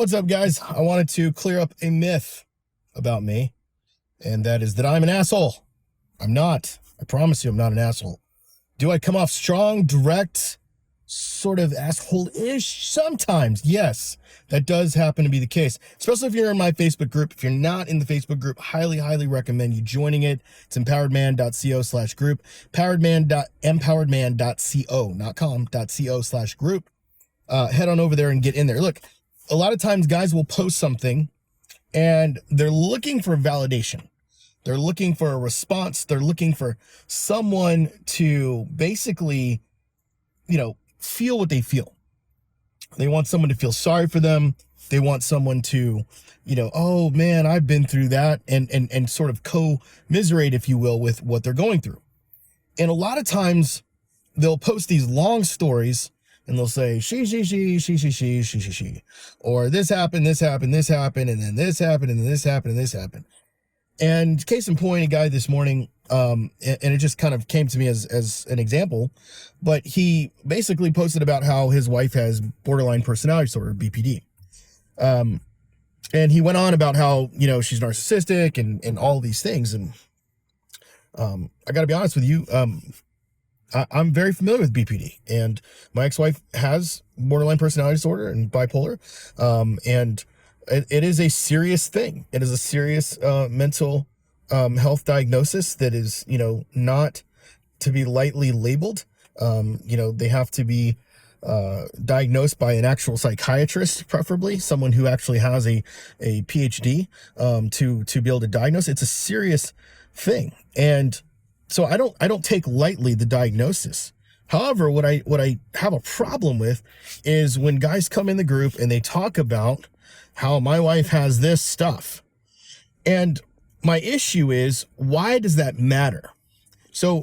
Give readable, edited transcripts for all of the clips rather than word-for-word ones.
What's up, guys? I wanted to clear up a myth about me, and that is that I'm an asshole. I'm not. I promise you I'm not an asshole. Do I come off strong, direct, sort of asshole-ish? Sometimes, yes. That does happen to be the case, especially if you're in my Facebook group. If you're not in the Facebook group, highly recommend you joining it. It's empoweredman.co/group, empoweredman.co, not com.co/group. Head on over there and get in there. Look, a lot of times guys will post something and they're looking for validation. They're looking for a response. They're looking for someone to basically, feel what they feel. They want someone to feel sorry for them. They want someone to, oh man, I've been through that, and sort of commiserate, if you will, with what they're going through. And a lot of times they'll post these long stories and they'll say, she, or this happened, and then this happened, and then this happened, and this happened. And case in point, a guy this morning, and it just kind of came to me as an example, but he basically posted about how his wife has borderline personality disorder, BPD. And he went on about how, she's narcissistic and all these things. And I got to be honest with you, I'm very familiar with BPD, and my ex-wife has borderline personality disorder and bipolar, and it is a serious thing. It is a serious mental health diagnosis that is, not to be lightly labeled. They have to be diagnosed by an actual psychiatrist, preferably someone who actually has a PhD to be able to diagnose. It's a serious thing, and so I don't take lightly the diagnosis. However, what I have a problem with is when guys come in the group and they talk about how my wife has this stuff. And my issue is, why does that matter? So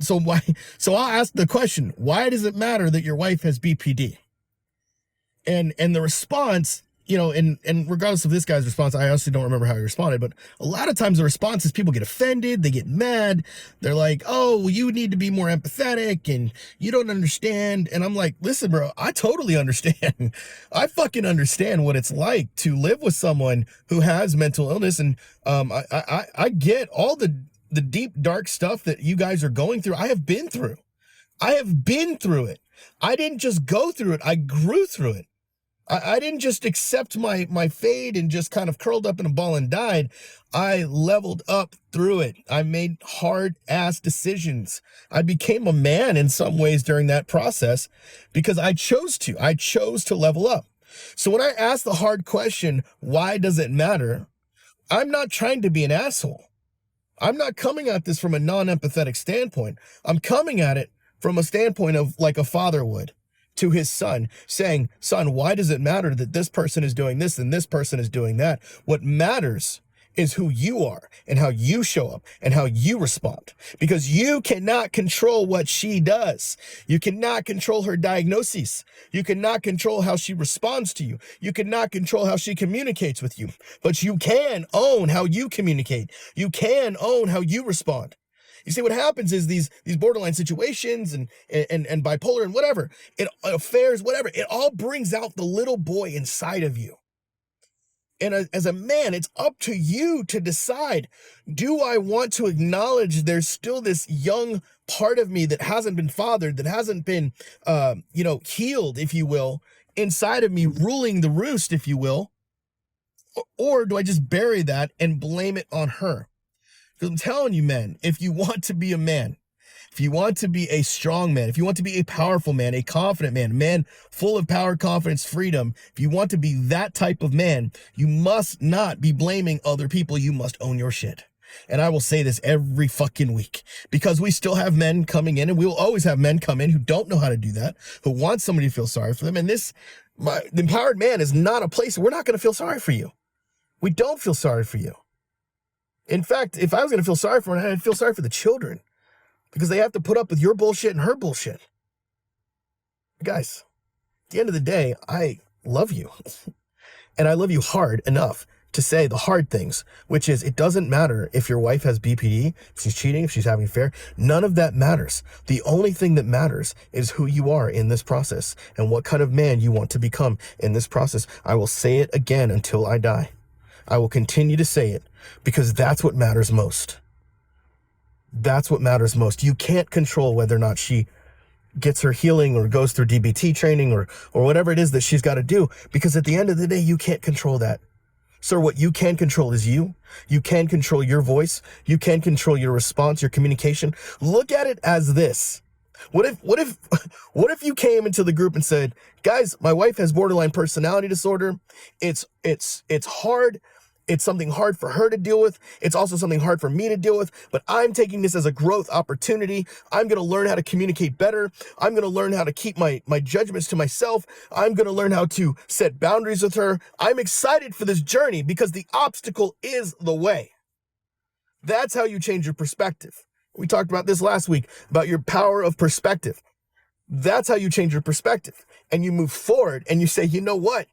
why? So I'll ask the question, why does it matter that your wife has BPD? And the response, and regardless of this guy's response, I honestly don't remember how he responded, but a lot of times the response is people get offended, they get mad, they're like, oh, well, you need to be more empathetic and you don't understand. And I'm like, listen, bro, I totally understand. I fucking understand what it's like to live with someone who has mental illness. And I get all the deep, dark stuff that you guys are going through. I have been through it. I didn't just go through it. I grew through it. I didn't just accept my fate and just kind of curled up in a ball and died. I leveled up through it. I made hard-ass decisions. I became a man in some ways during that process because I chose to. I chose to level up. So when I ask the hard question, why does it matter? I'm not trying to be an asshole. I'm not coming at this from a non-empathetic standpoint. I'm coming at it from a standpoint of like a father would to his son, saying, son, why does it matter that this person is doing this and this person is doing that? What matters is who you are and how you show up and how you respond, because you cannot control what she does. You cannot control her diagnoses. You cannot control how she responds to you. You cannot control how she communicates with you, but you can own how you communicate. You can own how you respond. You see, what happens is these borderline situations and bipolar and whatever, affairs, whatever, it all brings out the little boy inside of you. And as a man, it's up to you to decide, do I want to acknowledge there's still this young part of me that hasn't been fathered, that hasn't been, healed, if you will, inside of me, ruling the roost, if you will, or do I just bury that and blame it on her? Because I'm telling you, men, if you want to be a man, if you want to be a strong man, if you want to be a powerful man, a confident man, a man full of power, confidence, freedom, if you want to be that type of man, you must not be blaming other people. You must own your shit. And I will say this every fucking week, because we still have men coming in, and we will always have men come in who don't know how to do that, who want somebody to feel sorry for them. And the empowered man is not a place we're not going to feel sorry for you. We don't feel sorry for you. In fact, if I was going to feel sorry for her, I'd feel sorry for the children, because they have to put up with your bullshit and her bullshit. Guys, at the end of the day, I love you. And I love you hard enough to say the hard things, which is it doesn't matter if your wife has BPD, if she's cheating, if she's having an affair. None of that matters. The only thing that matters is who you are in this process and what kind of man you want to become in this process. I will say it again until I die. I will continue to say it because that's what matters most. That's what matters most. You can't control whether or not she gets her healing or goes through DBT training or whatever it is that she's got to do, because at the end of the day, you can't control that. Sir, what you can control is you. You can control your voice. You can control your response, your communication. Look at it as this. What if you came into the group and said, guys, my wife has borderline personality disorder. It's hard. It's something hard for her to deal with. It's also something hard for me to deal with, but I'm taking this as a growth opportunity. I'm going to learn how to communicate better. I'm going to learn how to keep my judgments to myself. I'm going to learn how to set boundaries with her. I'm excited for this journey because the obstacle is the way. That's how you change your perspective. We talked about this last week, about your power of perspective. That's how you change your perspective. And you move forward and you say, you know what?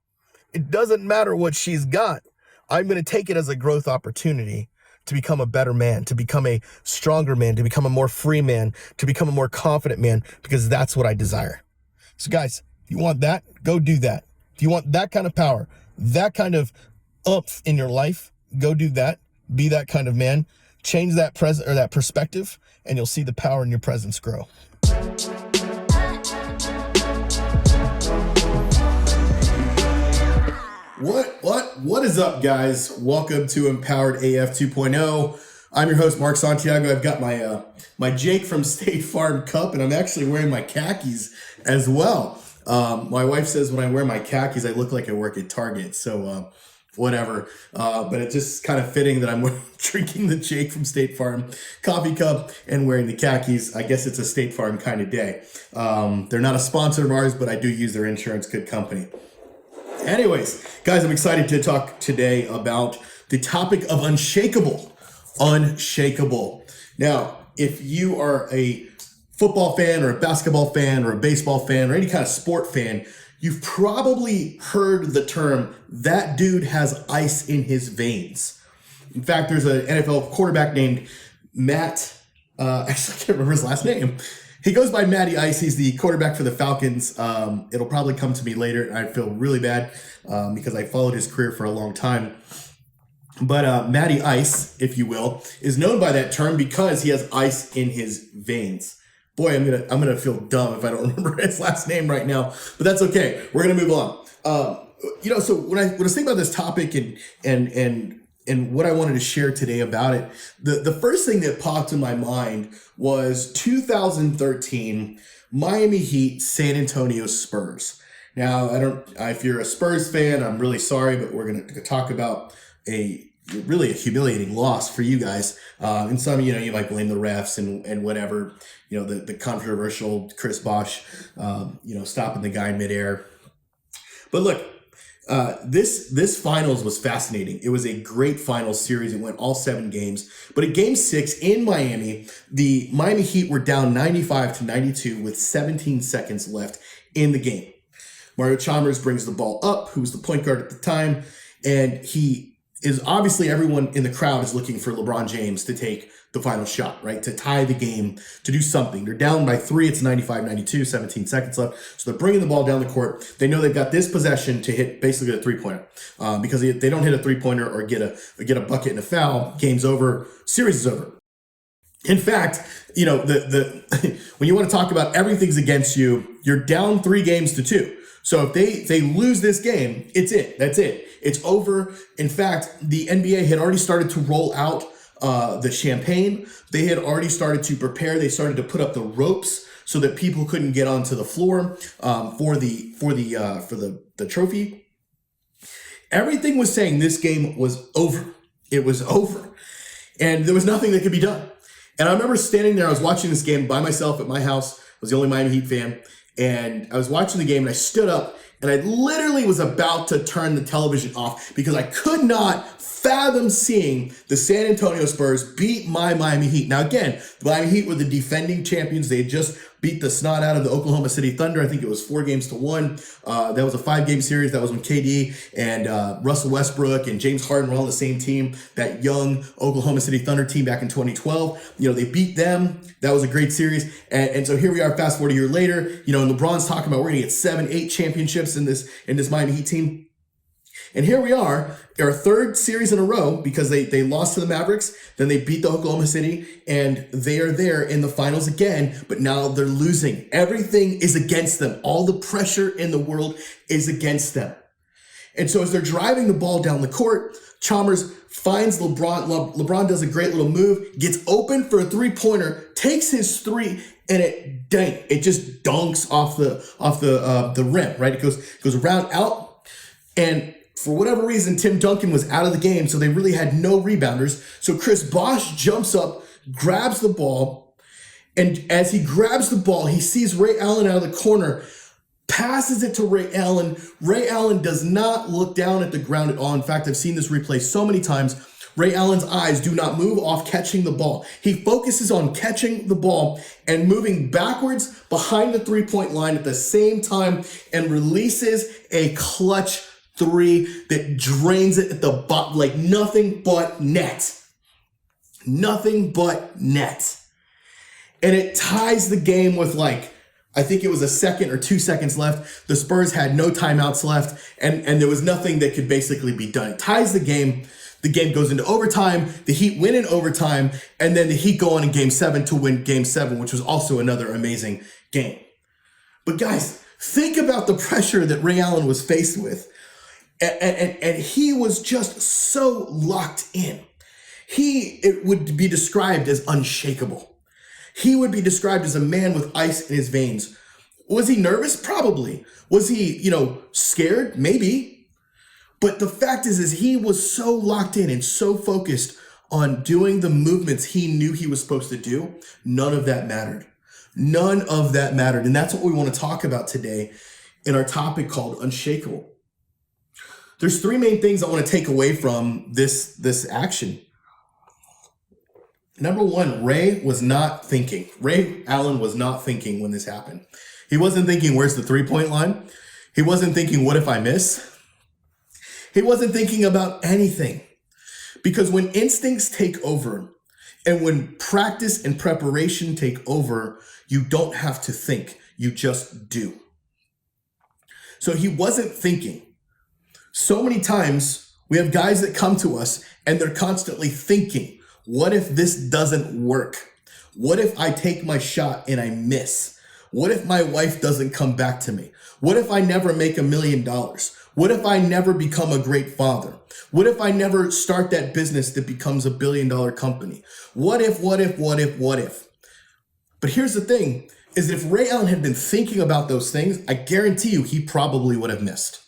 It doesn't matter what she's got. I'm going to take it as a growth opportunity to become a better man, to become a stronger man, to become a more free man, to become a more confident man, because that's what I desire. So guys, if you want that, go do that. If you want that kind of power, that kind of oomph in your life, go do that. Be that kind of man. Change that that perspective, and you'll see the power in your presence grow. What is up, guys? Welcome to Empowered AF 2.0. I'm your host, Mark Santiago. I've got my Jake from State Farm cup, and I'm actually wearing my khakis as well. My wife says when I wear my khakis, I look like I work at Target. So whatever. But it's just kind of fitting that I'm drinking the Jake from State Farm coffee cup and wearing the khakis. I guess it's a State Farm kind of day. They're not a sponsor of ours, but I do use their insurance, good company. Anyways, guys, I'm excited to talk today about the topic of Unshakeable. Unshakeable. Now, if you are a football fan or a basketball fan or a baseball fan or any kind of sport fan, you've probably heard the term, that dude has ice in his veins. In fact, there's an NFL quarterback named Matt, actually I can't remember his last name. He goes by Matty Ice. He's the quarterback for the Falcons. It'll probably come to me later. I feel really bad because I followed his career for a long time. But Matty Ice, if you will, is known by that term because he has ice in his veins. Boy, I'm gonna feel dumb if I don't remember his last name right now, but that's okay. We're gonna move on. So when I was thinking about this topic and what I wanted to share today about it, the first thing that popped in my mind was 2013 Miami Heat, San Antonio Spurs. Now, if you're a Spurs fan, I'm really sorry, but we're going to talk about really a humiliating loss for you guys. And some, you might blame the refs and whatever, the controversial Chris Bosh, stopping the guy midair. But look, this finals was fascinating. It was a great finals series. It went all 7 games. But at game 6 in Miami, the Miami Heat were down 95-92 with 17 seconds left in the game. Mario Chalmers brings the ball up, who was the point guard at the time, and he is obviously, everyone in the crowd is looking for LeBron James to take the final shot, right? To tie the game, to do something. They're down by 3. It's 95-92, 17 seconds left. So they're bringing the ball down the court. They know they've got this possession to hit basically a 3-pointer. Because if they don't hit a 3-pointer or get a bucket and a foul, game's over, series is over. In fact, when you want to talk about everything's against you, you're down 3 games to 2. So if they lose this game, it's it. That's it. It's over. In fact, the NBA had already started to roll out the champagne. They had already started to prepare. They started to put up the ropes so that people couldn't get onto the floor for the trophy. Everything was saying this game was over. It was over, and there was nothing that could be done. And I remember standing there. I was watching this game by myself at my house. I was the only Miami Heat fan. And I was watching the game and I stood up and I literally was about to turn the television off because I could not fathom seeing the San Antonio Spurs beat my Miami Heat. Now, again, the Miami Heat were the defending champions. They had just beat the snot out of the Oklahoma City Thunder. I think it was 4-1. That was a 5-game series. That was when KD and Russell Westbrook and James Harden were all on the same team. That young Oklahoma City Thunder team back in 2012. They beat them. That was a great series. And so here we are, fast forward a year later. And LeBron's talking about we're going to get 7-8 championships in this Miami Heat team. And here we are, our third series in a row, because they lost to the Mavericks, then they beat the Oklahoma City, and they are there in the finals again, but now they're losing. Everything is against them. All the pressure in the world is against them. And so as they're driving the ball down the court, Chalmers finds LeBron. LeBron does a great little move, gets open for a three-pointer, takes his three, and it just dunks off the rim, right? It goes around out, and for whatever reason, Tim Duncan was out of the game, so they really had no rebounders. So Chris Bosh jumps up, grabs the ball, and as he grabs the ball, he sees Ray Allen out of the corner, passes it to Ray Allen. Ray Allen does not look down at the ground at all. In fact, I've seen this replay so many times. Ray Allen's eyes do not move off catching the ball. He focuses on catching the ball and moving backwards behind the three-point line at the same time and releases a clutch three that drains it at the bottom, like nothing but net. Nothing but net. And it ties the game with I think it was a second or 2 seconds left. The Spurs had no timeouts left, and there was nothing that could basically be done. It ties the game. The game goes into overtime. The Heat win in overtime, and then the Heat go on in Game 7 to win Game 7, which was also another amazing game. But guys, think about the pressure that Ray Allen was faced with. And he was just so locked in. It would be described as unshakable. He would be described as a man with ice in his veins. Was he nervous? Probably. Was he, scared? Maybe. But the fact is he was so locked in and so focused on doing the movements he knew he was supposed to do. None of that mattered. None of that mattered. And that's what we want to talk about today in our topic called Unshakeable. There's 3 main things I want to take away from this action. Number 1, Ray was not thinking. Ray Allen was not thinking when this happened. He wasn't thinking, where's the 3-point line? He wasn't thinking, what if I miss? He wasn't thinking about anything. Because when instincts take over and when practice and preparation take over, you don't have to think. You just do. So he wasn't thinking. So many times we have guys that come to us and they're constantly thinking, what if this doesn't work? What if I take my shot and I miss? What if my wife doesn't come back to me? What if I never make $1 million? What if I never become a great father? What if I never start that business that becomes $1 billion company? What if? But here's the thing, is that if Ray Allen had been thinking about those things, I guarantee you he probably would have missed.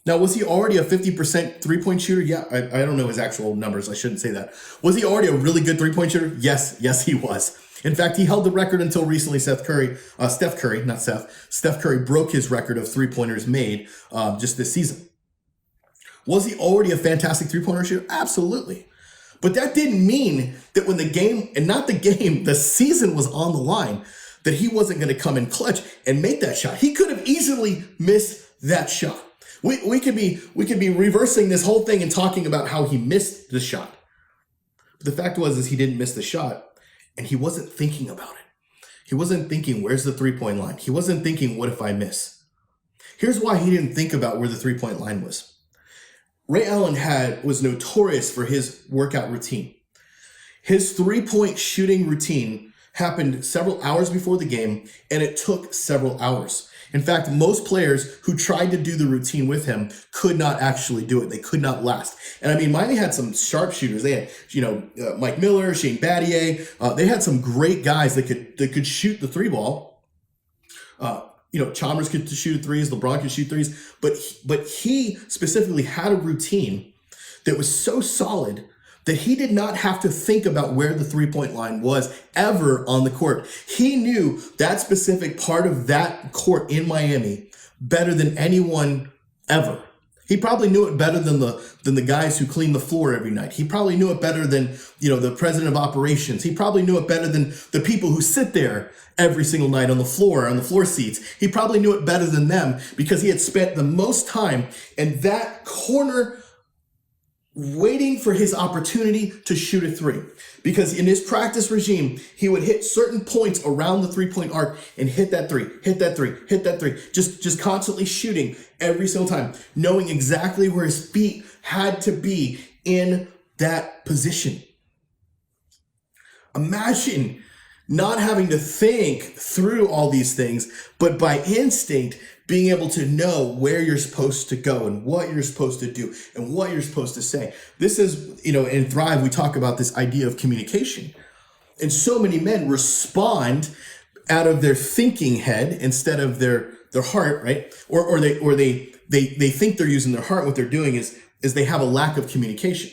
Now, was he already a 50% three-point shooter? Yeah, I don't know his actual numbers. I shouldn't say that. Was he already a really good three-point shooter? Yes, he was. In fact, he held the record until recently. Steph Curry broke his record of three-pointers made just this season. Was he already a fantastic three-pointer shooter? Absolutely. But that didn't mean that when the season was on the line, that he wasn't going to come in clutch and make that shot. He could have easily missed that shot. We could be reversing this whole thing and talking about how he missed the shot. But the fact was he didn't miss the shot, and he wasn't thinking about it. He wasn't thinking, where's the three-point line? He wasn't thinking, what if I miss? Here's why he didn't think about where the three-point line was. Ray Allen was notorious for his workout routine. His three-point shooting routine happened several hours before the game, and it took several hours. In fact, most players who tried to do the routine with him could not actually do it. They could not last. And I mean, Miami had some sharpshooters. They had, Mike Miller, Shane Battier. They had some great guys that could shoot the three ball. Chalmers could shoot threes. LeBron could shoot threes. But he specifically had a routine that was so solid that he did not have to think about where the three-point line was ever on the court. He knew that specific part of that court in Miami better than anyone ever. He probably knew it better than the guys who clean the floor every night. He probably knew it better than, the president of operations. He probably knew it better than the people who sit there every single night on the floor seats. He probably knew it better than them because he had spent the most time in that corner waiting for his opportunity to shoot a three. Because in his practice regime, he would hit certain points around the three-point arc and hit that three, hit that three, hit that three. Just constantly shooting every single time, knowing exactly where his feet had to be in that position. Imagine not having to think through all these things, but by instinct, being able to know where you're supposed to go and what you're supposed to do and what you're supposed to say. This is, in Thrive, we talk about this idea of communication. And so many men respond out of their thinking head instead of their heart, right? Or they think they're using their heart. What they're doing is they have a lack of communication.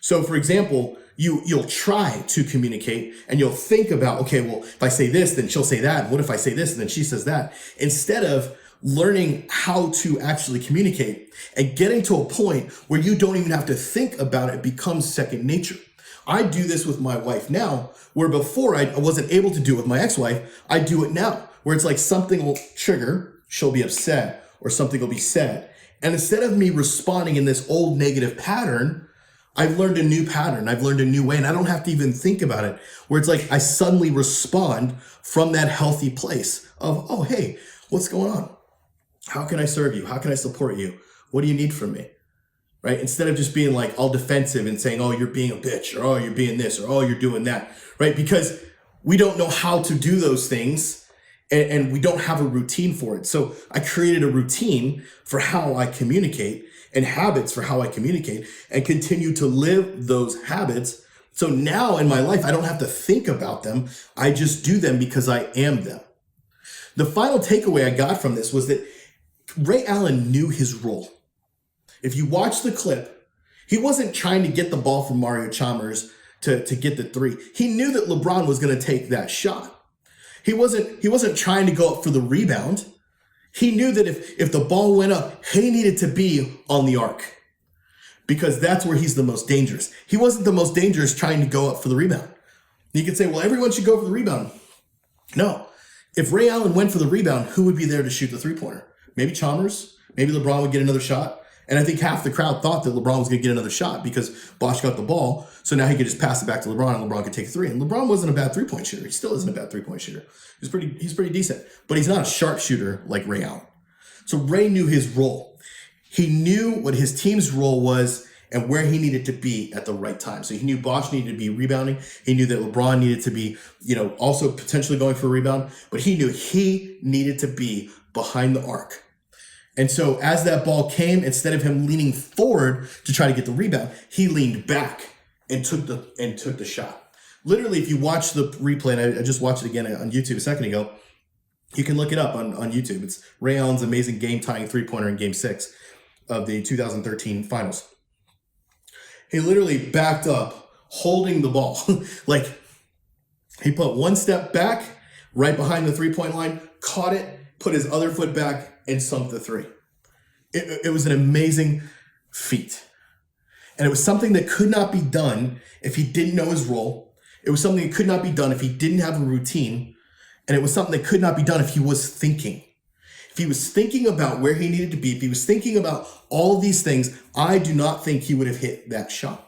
So for example, you'll try to communicate and you'll think about, okay, well, if I say this, then she'll say that. And what if I say this and then she says that? Instead of learning how to actually communicate and getting to a point where you don't even have to think about it becomes second nature. I do this with my wife now, where before I wasn't able to do it with my ex-wife. I do it now, where it's like something will trigger, she'll be upset, or something will be said. And instead of me responding in this old negative pattern, I've learned a new pattern. I've learned a new way, and I don't have to even think about it, where it's like I suddenly respond from that healthy place of, oh, hey, what's going on? How can I serve you? How can I support you? What do you need from me? Right? Instead of just being like all defensive and saying, oh, you're being a bitch, or oh, you're being this, or oh, you're doing that, right? Because we don't know how to do those things and we don't have a routine for it. So I created a routine for how I communicate and habits for how I communicate and continue to live those habits. So now in my life, I don't have to think about them. I just do them because I am them. The final takeaway I got from this was that Ray Allen knew his role. If you watch the clip, he wasn't trying to get the ball from Mario Chalmers to get the three. He knew that LeBron was going to take that shot. He wasn't trying to go up for the rebound. He knew that if the ball went up, he needed to be on the arc because that's where he's the most dangerous. He wasn't the most dangerous trying to go up for the rebound. You could say, well, everyone should go for the rebound. No. If Ray Allen went for the rebound, who would be there to shoot the three-pointer? Maybe Chalmers, maybe LeBron would get another shot. And I think half the crowd thought that LeBron was going to get another shot because Bosh got the ball. So now he could just pass it back to LeBron and LeBron could take a three. And LeBron wasn't a bad three-point shooter. He still isn't a bad three-point shooter. He's pretty decent, but he's not a sharp shooter like Ray Allen. So Ray knew his role. He knew what his team's role was and where he needed to be at the right time. So he knew Bosh needed to be rebounding. He knew that LeBron needed to be, also potentially going for a rebound, but he knew he needed to be behind the arc. And so as that ball came, instead of him leaning forward to try to get the rebound, he leaned back and took the shot. Literally, if you watch the replay, and I just watched it again on YouTube a second ago, you can look it up on YouTube. It's Ray Allen's amazing game-tying three-pointer in Game 6 of the 2013 finals. He literally backed up, holding the ball. Like, he put one step back, right behind the three-point line, caught it, put his other foot back, and sunk the three. It was an amazing feat. And it was something that could not be done if he didn't know his role. It was something that could not be done if he didn't have a routine. And it was something that could not be done if he was thinking. If he was thinking about where he needed to be, if he was thinking about all of these things, I do not think he would have hit that shot.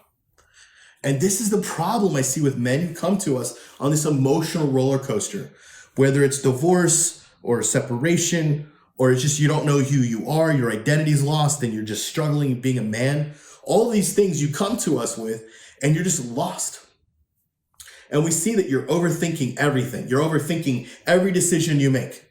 And this is the problem I see with men who come to us on this emotional roller coaster, whether it's divorce or separation, or it's just you don't know who you are, your identity's lost, and you're just struggling being a man. All these things you come to us with, and you're just lost. And we see that you're overthinking everything. You're overthinking every decision you make.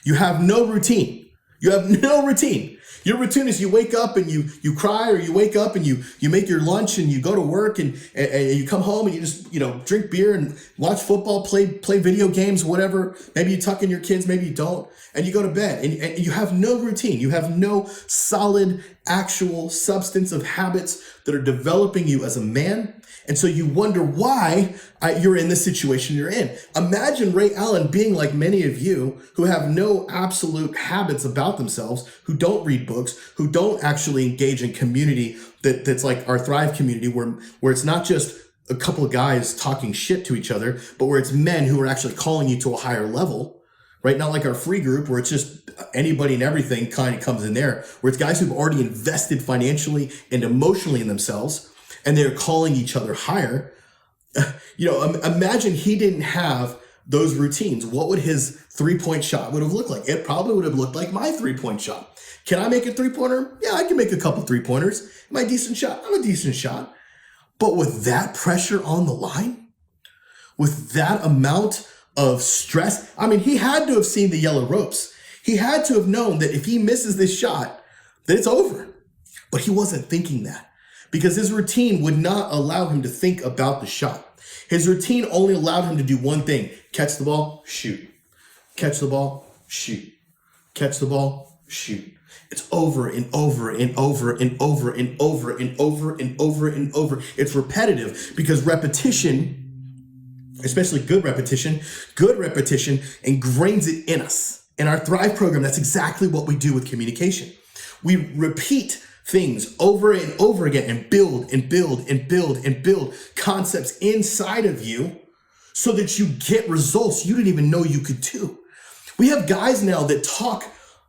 You have no routine. You have no routine. Your routine is you wake up and you cry, or you wake up and you make your lunch and you go to work and you come home and you just, drink beer and watch football, play video games, whatever. Maybe you tuck in your kids, maybe you don't, and you go to bed and you have no routine. You have no solid actual substance of habits that are developing you as a man. And so you wonder why you're in the situation you're in. Imagine Ray Allen being like many of you who have no absolute habits about themselves, who don't read books, who don't actually engage in community that's like our Thrive community, where it's not just a couple of guys talking shit to each other, but where it's men who are actually calling you to a higher level, right? Not like our free group where it's just anybody and everything kind of comes in there, where it's guys who've already invested financially and emotionally in themselves, and they're calling each other higher. Imagine he didn't have those routines. What would his 3-point shot would have looked like? It probably would have looked like my 3-point shot. Can I make a 3-pointer? Yeah, I can make a couple 3-pointers. Am I a decent shot? I'm a decent shot. But with that pressure on the line, with that amount of stress, he had to have seen the yellow ropes. He had to have known that if he misses this shot, that it's over. But he wasn't thinking that because his routine would not allow him to think about the shot. His routine only allowed him to do one thing: catch the ball, shoot. Catch the ball, shoot. Catch the ball, shoot. It's over and over and over and over and over and over and over and over. It's repetitive because repetition, especially good repetition ingrains it in us. In our Thrive program, that's exactly what we do with communication. We repeat things over and over again and build and build and build and build concepts inside of you so that you get results you didn't even know you could do. We have guys now that talk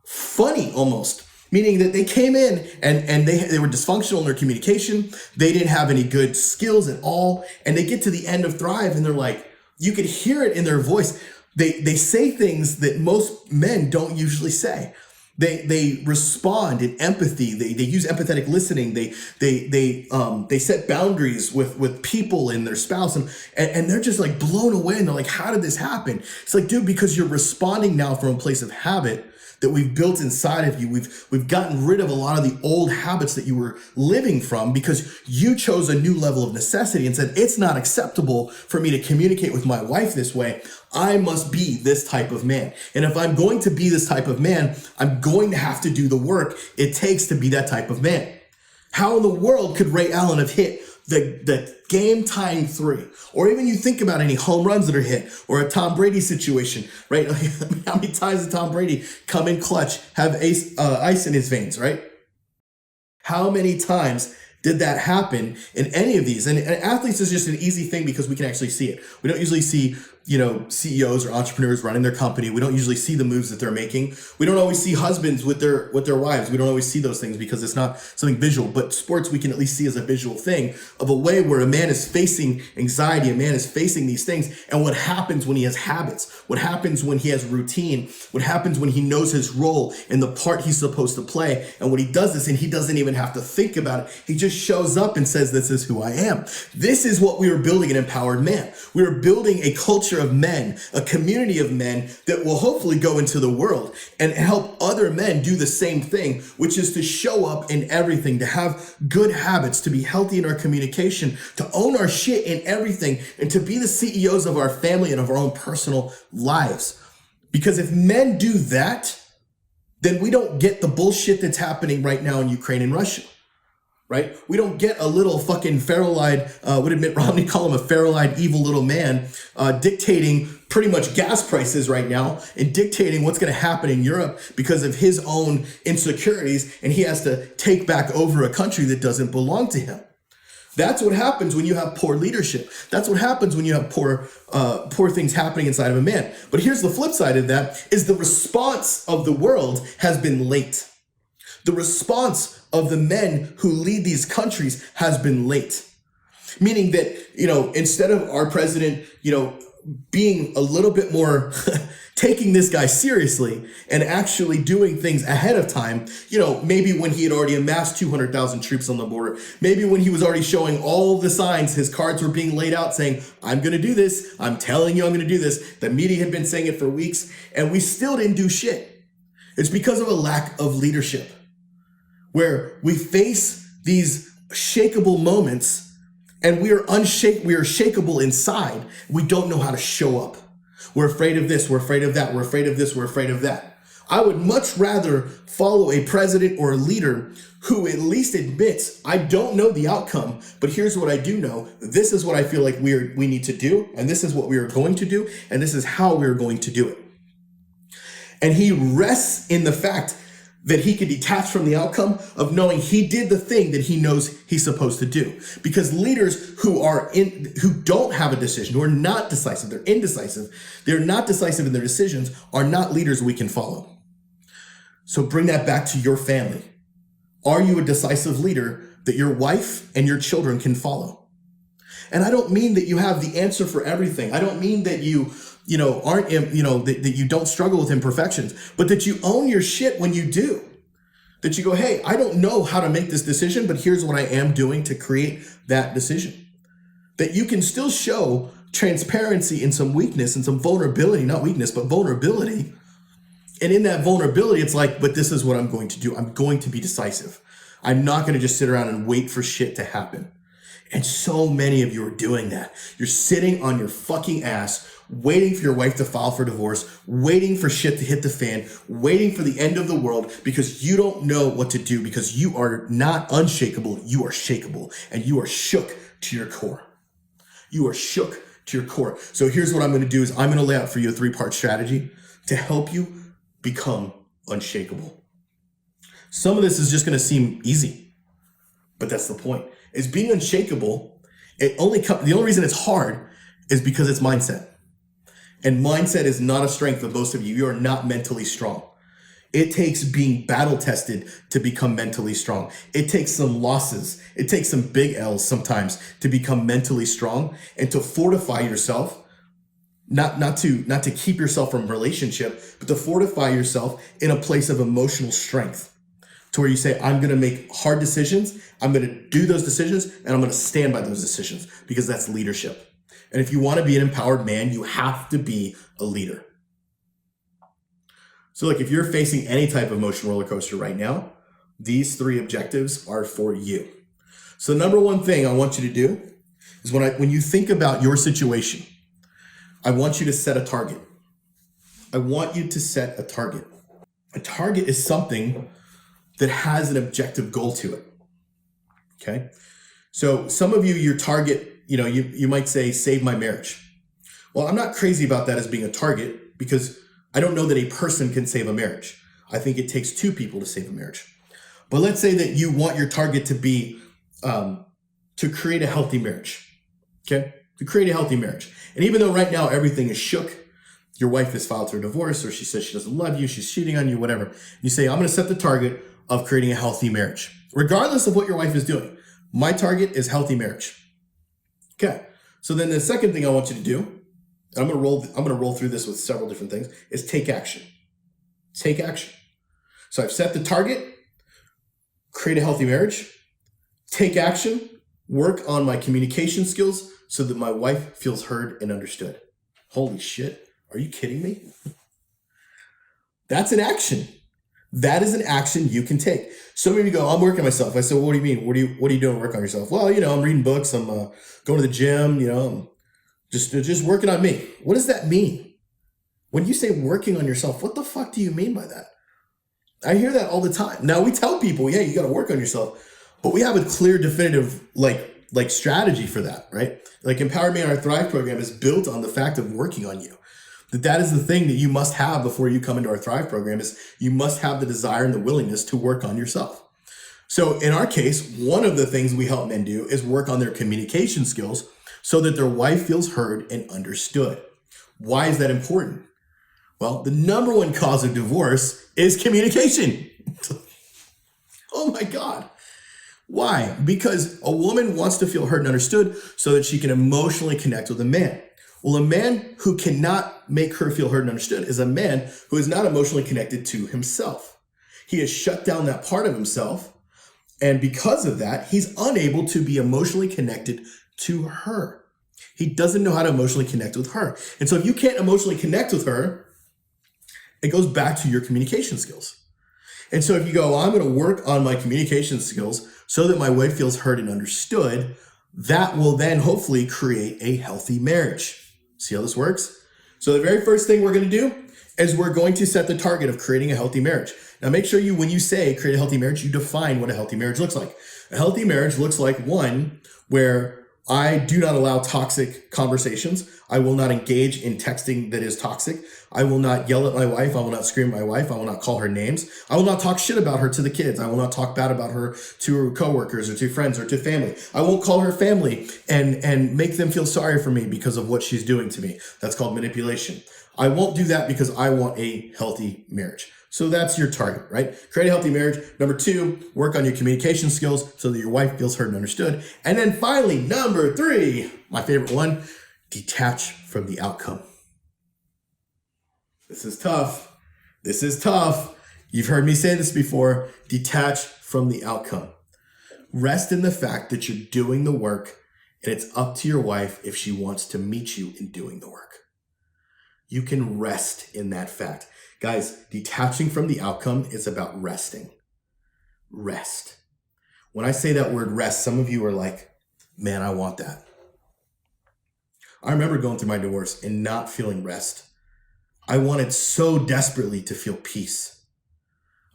funny almost, meaning that they came in and they were dysfunctional in their communication. They didn't have any good skills at all. And they get to the end of Thrive and they're like, you could hear it in their voice. They say things that most men don't usually say. They respond in empathy. They use empathetic listening. They set boundaries with people and their spouse, and they're just like blown away. And they're like, how did this happen? It's like, dude, because you're responding now from a place of habit that we've built inside of you. We've gotten rid of a lot of the old habits that you were living from because you chose a new level of necessity and said, it's not acceptable for me to communicate with my wife this way. I must be this type of man. And if I'm going to be this type of man, I'm going to have to do the work it takes to be that type of man. How in the world could Ray Allen have hit the game-tying 3? Or even you think about any home runs that are hit, or a Tom Brady situation, right? How many times did Tom Brady come in clutch, have ice in his veins, right? How many times did that happen in any of these? And athletes is just an easy thing because we can actually see it. We don't usually see, CEOs or entrepreneurs running their company. We don't usually see the moves that they're making. We don't always see husbands with their wives. We don't always see those things because it's not something visual. But sports we can at least see as a visual thing of a way where a man is facing anxiety, a man is facing these things, and what happens when he has habits, what happens when he has routine, what happens when he knows his role and the part he's supposed to play. And when he does this and he doesn't even have to think about it, he just shows up and says, this is who I am. This is what we are building, an empowered man. We are building a culture of men, a community of men that will hopefully go into the world and help other men do the same thing, which is to show up in everything, to have good habits, to be healthy in our communication, to own our shit in everything, and to be the CEOs of our family and of our own personal lives. Because if men do that, then we don't get the bullshit that's happening right now in Ukraine and Russia. Right? We don't get a little fucking feral-eyed, would Mitt Romney call him a feral-eyed evil little man, dictating pretty much gas prices right now and dictating what's going to happen in Europe because of his own insecurities, and he has to take back over a country that doesn't belong to him. That's what happens when you have poor leadership. That's what happens when you have poor things happening inside of a man. But here's the flip side of that, is the response of the world has been late. The response of the men who lead these countries has been late. Meaning that, instead of our president, being a little bit more taking this guy seriously and actually doing things ahead of time, maybe when he had already amassed 200,000 troops on the border, maybe when he was already showing all the signs, his cards were being laid out saying, I'm going to do this. I'm telling you, I'm going to do this. The media had been saying it for weeks and we still didn't do shit. It's because of a lack of leadership, where we face these shakeable moments and we are shakeable inside. We don't know how to show up. We're afraid of this. We're afraid of that. We're afraid of this. We're afraid of that. I would much rather follow a president or a leader who at least admits, I don't know the outcome, but here's what I do know. This is what I feel like we need to do, and this is what we are going to do, and this is how we're going to do it. And he rests in the fact that he can detach from the outcome of knowing he did the thing that he knows he's supposed to do. Because leaders who don't have a decision, who are not decisive, they're indecisive, they're not decisive in their decisions, are not leaders we can follow. So bring that back to your family. Are you a decisive leader that your wife and your children can follow? And I don't mean that you have the answer for everything. I don't mean that you aren't, that you don't struggle with imperfections, but that you own your shit when you do. That you go, hey, I don't know how to make this decision, but here's what I am doing to create that decision. That you can still show transparency and some weakness and some vulnerability, not weakness, but vulnerability. And in that vulnerability, it's like, but this is what I'm going to do. I'm going to be decisive. I'm not going to just sit around and wait for shit to happen. And so many of you are doing that. You're sitting on your fucking ass, waiting for your wife to file for divorce, waiting for shit to hit the fan, waiting for the end of the world because you don't know what to do, because you are not unshakable, you are shakeable, and you are shook to your core. You are shook to your core. So here's what I'm going to do is I'm going to lay out for you a 3-part strategy to help you become unshakable. Some of this is just going to seem easy, but that's the point. Is being unshakable, the only reason it's hard is because it's mindset. And mindset is not a strength of most of you. You are not mentally strong. It takes being battle tested to become mentally strong. It takes some losses. It takes some big L's sometimes to become mentally strong and to fortify yourself. Not to keep yourself from relationship, but to fortify yourself in a place of emotional strength. To where you say, I'm going to make hard decisions, I'm going to do those decisions, and I'm going to stand by those decisions, because that's leadership. And if you want to be an empowered man, you have to be a leader. So look, if you're facing any type of emotional roller coaster right now, these 3 objectives are for you. So the number one thing I want you to do is when you think about your situation, I want you to set a target. I want you to set a target. A target is something that has an objective goal to it. Okay. So some of you, your target, you might say, save my marriage. Well, I'm not crazy about that as being a target, because I don't know that a person can save a marriage. I think it takes 2 people to save a marriage. But let's say that you want your target to be to create a healthy marriage. Okay. To create a healthy marriage. And even though right now everything is shook, your wife has filed for divorce, or she says she doesn't love you, she's cheating on you, whatever. You say, I'm going to set the target of creating a healthy marriage, regardless of what your wife is doing. My target is healthy marriage. Okay. So then the second thing I want you to do, I'm going to roll through this with several different things, is take action. Take action. So I've set the target, create a healthy marriage, take action, work on my communication skills so that my wife feels heard and understood. Holy shit. Are you kidding me? That's an action. That is an action you can take. Some of you go, I'm working on myself. I said, well, what do you mean? What are you doing to work on yourself? Well, I'm reading books. I'm going to the gym, I'm just working on me. What does that mean? When you say working on yourself, what the fuck do you mean by that? I hear that all the time. Now we tell people, yeah, you got to work on yourself, but we have a clear, definitive, like strategy for that, right? Like Empower Me on our Thrive program is built on the fact of working on you. That is the thing that you must have before you come into our Thrive program, is you must have the desire and the willingness to work on yourself. So in our case, one of the things we help men do is work on their communication skills so that their wife feels heard and understood. Why is that important? Well, the number one cause of divorce is communication. Oh my God. Why? Because a woman wants to feel heard and understood so that she can emotionally connect with a man. Well, a man who cannot make her feel heard and understood is a man who is not emotionally connected to himself. He has shut down that part of himself. And because of that, he's unable to be emotionally connected to her. He doesn't know how to emotionally connect with her. And so if you can't emotionally connect with her, it goes back to your communication skills. And so if you go, well, I'm going to work on my communication skills so that my wife feels heard and understood, that will then hopefully create a healthy marriage. See how this works? So the very first thing we're going to do is we're going to set the target of creating a healthy marriage. Now make sure when you say create a healthy marriage, you define what a healthy marriage looks like. A healthy marriage looks like one where I do not allow toxic conversations. I will not engage in texting that is toxic. I will not yell at my wife. I will not scream at my wife. I will not call her names. I will not talk shit about her to the kids. I will not talk bad about her to her coworkers or to friends or to family. I won't call her family and make them feel sorry for me because of what she's doing to me. That's called manipulation. I won't do that because I want a healthy marriage. So that's your target, right? Create a healthy marriage. Number 2, work on your communication skills so that your wife feels heard and understood. And then finally, number 3, my favorite one, detach from the outcome. This is tough. This is tough. You've heard me say this before. Detach from the outcome. Rest in the fact that you're doing the work and it's up to your wife if she wants to meet you in doing the work. You can rest in that fact. Guys, detaching from the outcome is about resting. Rest. When I say that word rest, some of you are like, man, I want that. I remember going through my divorce and not feeling rest. I wanted so desperately to feel peace.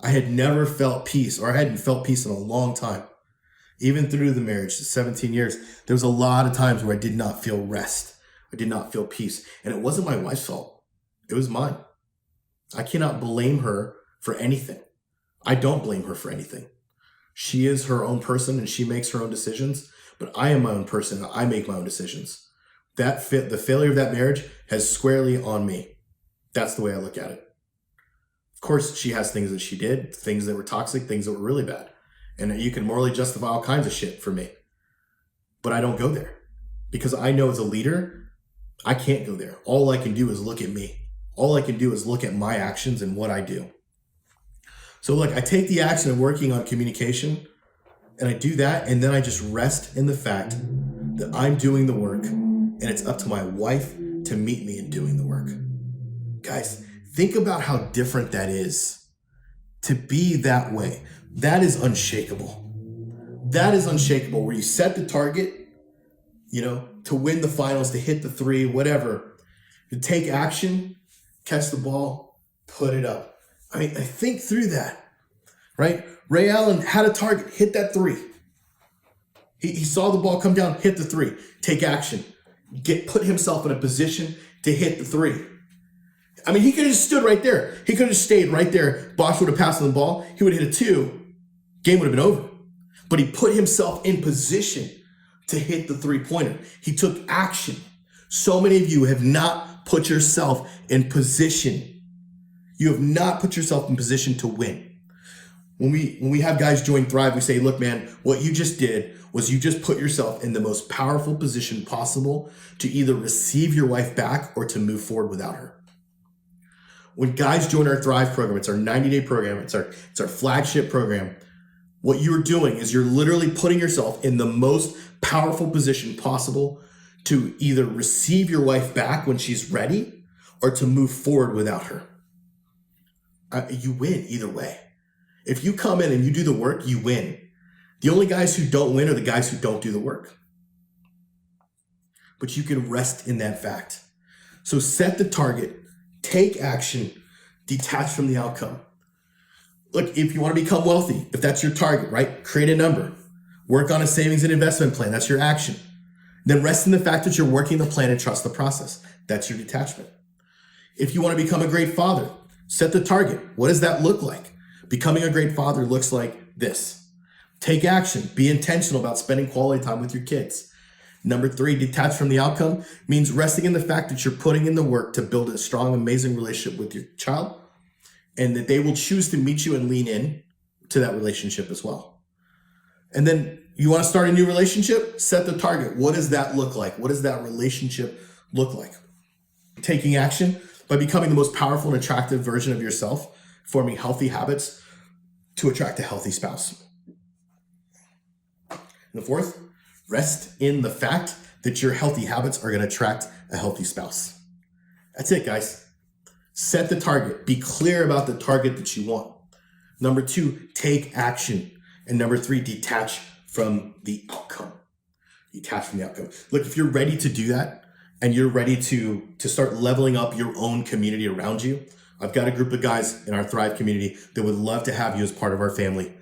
I had never felt peace, or I hadn't felt peace in a long time. Even through the marriage, the 17 years, there was a lot of times where I did not feel rest. I did not feel peace. And it wasn't my wife's fault. It was mine. I cannot blame her for anything. I don't blame her for anything. She is her own person and she makes her own decisions, but I am my own person and I make my own decisions. The failure of that marriage has squarely on me. That's the way I look at it. Of course, she has things that she did, things that were toxic, things that were really bad. And you can morally justify all kinds of shit for me. But I don't go there because I know as a leader, I can't go there. All I can do is look at me. All I can do is look at my actions and what I do. So look, I take the action of working on communication and I do that. And then I just rest in the fact that I'm doing the work and it's up to my wife to meet me in doing the work. Guys, think about how different that is to be that way. That is unshakable. That is unshakable where you set the target, to win the finals, to hit the 3, whatever, to take action, catch the ball, put it up. I mean, I think through that, right? Ray Allen had a target, hit that 3. He saw the ball come down, hit the 3, take action, put himself in a position to hit the 3. I mean, he could have just stood right there. He could have stayed right there. Bosch would have passed him the ball. He would have hit a 2. Game would have been over. But he put himself in position to hit the 3-pointer. He took action. So many of you have not put yourself in position. You have not put yourself in position to win. When we have guys join Thrive, we say, look, man, what you just did was you just put yourself in the most powerful position possible to either receive your wife back or to move forward without her. When guys join our Thrive program, it's our 90-day program, it's our flagship program. What you're doing is you're literally putting yourself in the most powerful position possible to either receive your wife back when she's ready or to move forward without her. You win either way. If you come in and you do the work, you win. The only guys who don't win are the guys who don't do the work. But you can rest in that fact. So set the target, take action, detach from the outcome. Look, if you want to become wealthy, if that's your target, right? Create a number. Work on a savings and investment plan. That's your action. Then rest in the fact that you're working the plan and trust the process. That's your detachment. If you want to become a great father, set the target. What does that look like? Becoming a great father looks like this. Take action. Be intentional about spending quality time with your kids. Number 3, detach from the outcome means resting in the fact that you're putting in the work to build a strong, amazing relationship with your child and that they will choose to meet you and lean in to that relationship as well. And then you want to start a new relationship? Set the target. What does that look like? What does that relationship look like? Taking action by becoming the most powerful and attractive version of yourself, forming healthy habits to attract a healthy spouse. And the 4th, rest in the fact that your healthy habits are going to attract a healthy spouse. That's it, guys. Set the target. Be clear about the target that you want. Number 2, take action. And number 3, detach from the outcome. Detach from the outcome. Look, if you're ready to do that, and you're ready to start leveling up your own community around you, I've got a group of guys in our Thrive community that would love to have you as part of our family.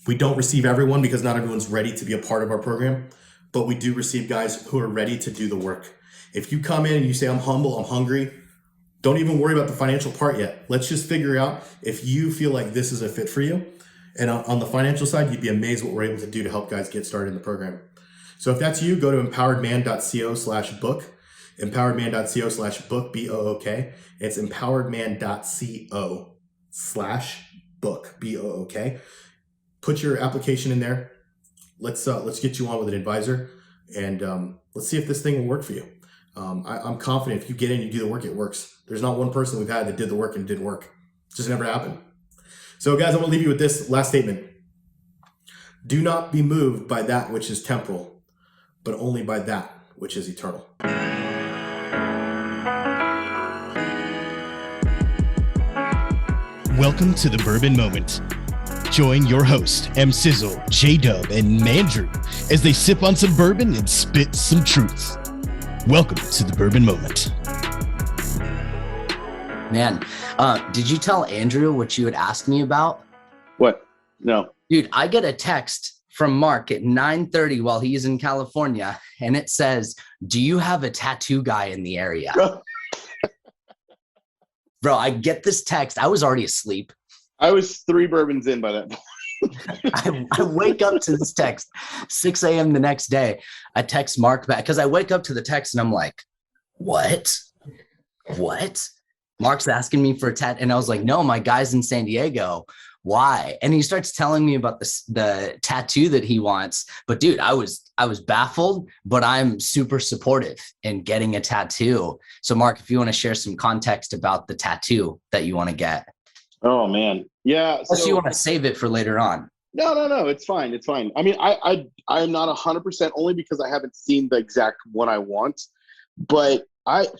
We don't receive everyone because not everyone's ready to be a part of our program, but we do receive guys who are ready to do the work. If you come in and you say, I'm humble, I'm hungry, don't even worry about the financial part yet. Let's just figure out if you feel like this is a fit for you. And on the financial side, you'd be amazed what we're able to do to help guys get started in the program. So if that's you, go to empoweredman.co/book, empoweredman.co/book, B-O-O-K. It's empoweredman.co/book, B-O-O-K. Put your application in there. Let's get you on with an advisor, and let's see if this thing will work for you. I'm confident if you get in, you do the work, it works. There's not one person we've had that did the work and it didn't work. It just never happened. So guys, I'm gonna leave you with this last statement. Do not be moved by that which is temporal, but only by that which is eternal. Welcome to the Bourbon Moment. Join your host, M Sizzle, J Dub, and Mandrew as they sip on some bourbon and spit some truth. Welcome to the Bourbon Moment. Man, did you tell Andrew what you had asked me about? What? No. Dude, I get a text from Mark at 9:30 while he's in California, and it says, do you have a tattoo guy in the area? Bro, I get this text. I was already asleep. I was 3 bourbons in by that point. I wake up to this text, 6 a.m. the next day. I text Mark back because I wake up to the text and I'm like, what? Mark's asking me for a tat. And I was like, no, my guy's in San Diego. Why? And he starts telling me about the tattoo that he wants. But dude, I was baffled, but I'm super supportive in getting a tattoo. So Mark, if you want to share some context about the tattoo that you want to get. Oh man. Yeah. Unless you want to save it for later on. No. It's fine. I mean, I'm not 100% only because I haven't seen the exact one I want, but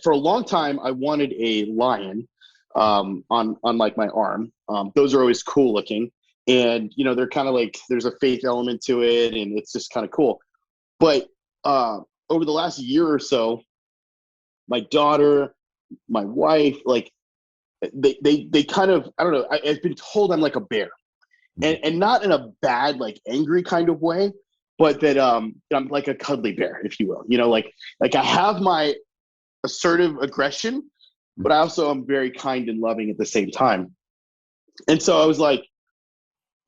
for a long time, I wanted a lion on like my arm. Those are always cool looking. And, you know, they're kind of like, there's a faith element to it and it's just kind of cool. But over the last year or so, my daughter, my wife, like they kind of, I don't know, I've been told I'm like a bear. And not in a bad, like angry kind of way, but that I'm like a cuddly bear, if you will. You know, like I have my assertive aggression, but I also am very kind and loving at the same time. And so I was like,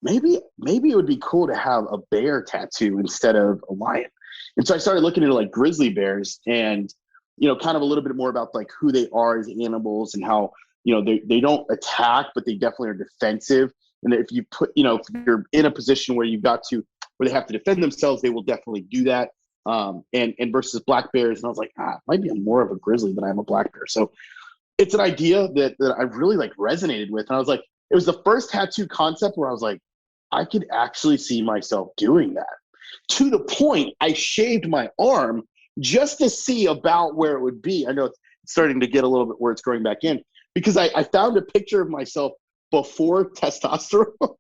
maybe it would be cool to have a bear tattoo instead of a lion. And so I started looking into like grizzly bears and, you know, kind of a little bit more about like who they are as animals and how, you know, they don't attack, but they definitely are defensive. And if you if you're in a position where where they have to defend themselves, they will definitely do that. And versus black bears. And I was like, maybe I'm more of a grizzly than I'm a black bear. So it's an idea that I really like resonated with. And I was like, it was the first tattoo concept where I was like, I could actually see myself doing that. To the point, I shaved my arm just to see about where it would be. I know it's starting to get a little bit where it's growing back in because I found a picture of myself before testosterone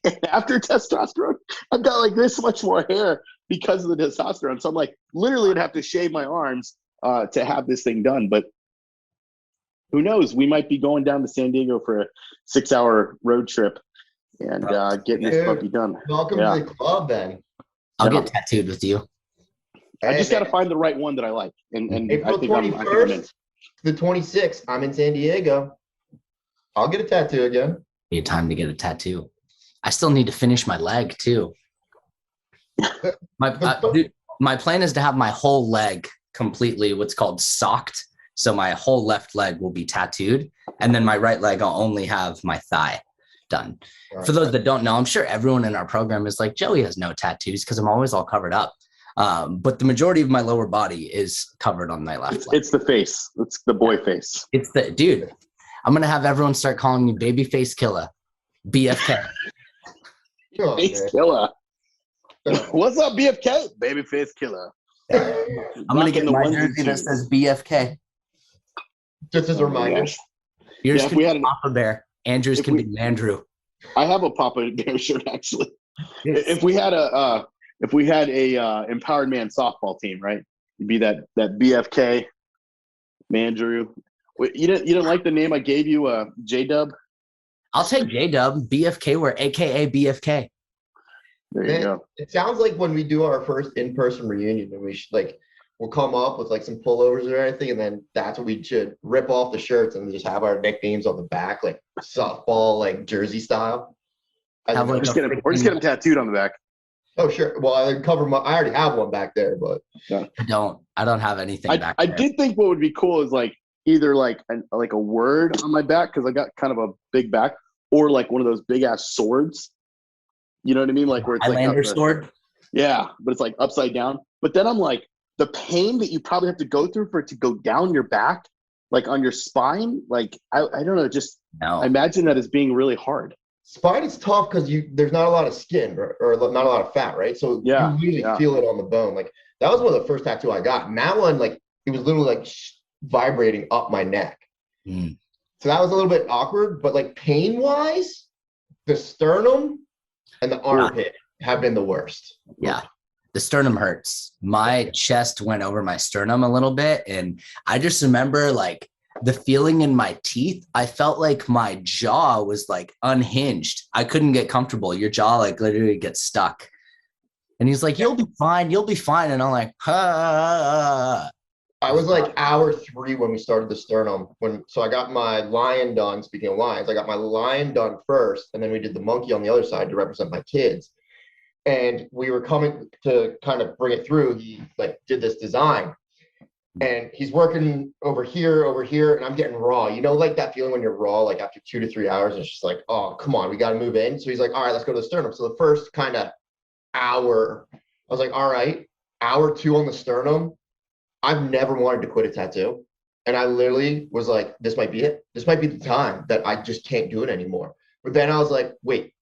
and after testosterone. I've got like this much more hair because of the testosterone. So I'm like, literally I'd have to shave my arms to have this thing done. But who knows? We might be going down to San Diego for a 6-hour road trip and getting this puppy done. Welcome to the club, then. I'll get tattooed with you. I just got to find the right one that I like. And April 21st, the 26th, I'm in San Diego. I'll get a tattoo again. Need time to get a tattoo. I still need to finish my leg too. My plan is to have my whole leg completely what's called socked. So my whole left leg will be tattooed. And then my right leg, I'll only have my thigh done. Right. For those that don't know, I'm sure everyone in our program is like, Joey has no tattoos because I'm always all covered up. But the majority of my lower body is covered on my left leg. It's the face. It's the boy face. It's the dude. I'm going to have everyone start calling me Babyface Killer. BFK. Face Killer. What's up, BFK? Babyface Killer. I'm going to get my jersey that says BFK. Just as a reminder. Yours can be Papa Bear. Andrew's can be Mandrew. I have a Papa Bear shirt, actually. Yes. If we had a Empowered Man softball team, right? You'd be that BFK, Mandrew. Wait, you didn't like the name I gave you, J-Dub? I'll take J-Dub. BFK, we're AKA BFK. There you go. It sounds like when we do our first in-person reunion, and we should we'll come up with like some pullovers or anything, and then that's what we should rip off the shirts and just have our nicknames on the back, like softball, like jersey style. Or just get them tattooed on the back. Oh sure. Well, I already have one back there, but I don't have anything back I there. did think what would be cool is like either like a word on my back, because I got kind of a big back, or like one of those big ass swords. You know what I mean? Like where it's Highlander like sword. Yeah, but it's like upside down. But then I'm like, the pain that you probably have to go through for it to go down your back, like on your spine, like I don't know, just I imagine that as being really hard. Spine is tough because there's not a lot of skin or not a lot of fat, right? So you really feel it on the bone. Like that was one of the first tattoo I got, and that one, like it was literally like vibrating up my neck. So that was a little bit awkward, but like pain wise, the sternum and the armpit have been the worst. Yeah. The sternum hurts. My chest went over my sternum a little bit. And I just remember like the feeling in my teeth. I felt like my jaw was like unhinged. I couldn't get comfortable. Your jaw like literally gets stuck. And he's like, you'll be fine. You'll be fine. And I'm like, I was like hour 3 when we started the sternum. So I got my lion done. Speaking of lions, I got my lion done first, and then we did the monkey on the other side to represent my kids. And we were coming to kind of bring it through. He like did this design, and he's working over here, and I'm getting raw. You know, like that feeling when you're raw, like after 2 to 3 hours, it's just like, oh, come on, we got to move in. So he's like, all right, let's go to the sternum. So the first kind of hour, I was like, all right, hour 2 on the sternum. I've never wanted to quit a tattoo. And I literally was like, this might be it. This might be the time that I just can't do it anymore. But then I was like, wait,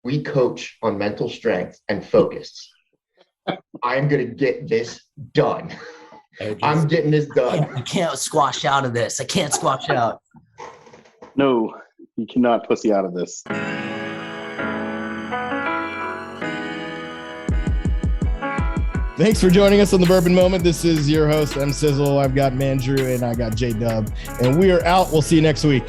we coach on mental strength and focus. I'm going to get this done. I'm getting this done. I can't squash out of this. I can't squash out. No, you cannot pussy out of this. Thanks for joining us on the Bourbon Moment. This is your host, M Sizzle. I've got Mandrew and I got J Dub, and we are out. We'll see you next week.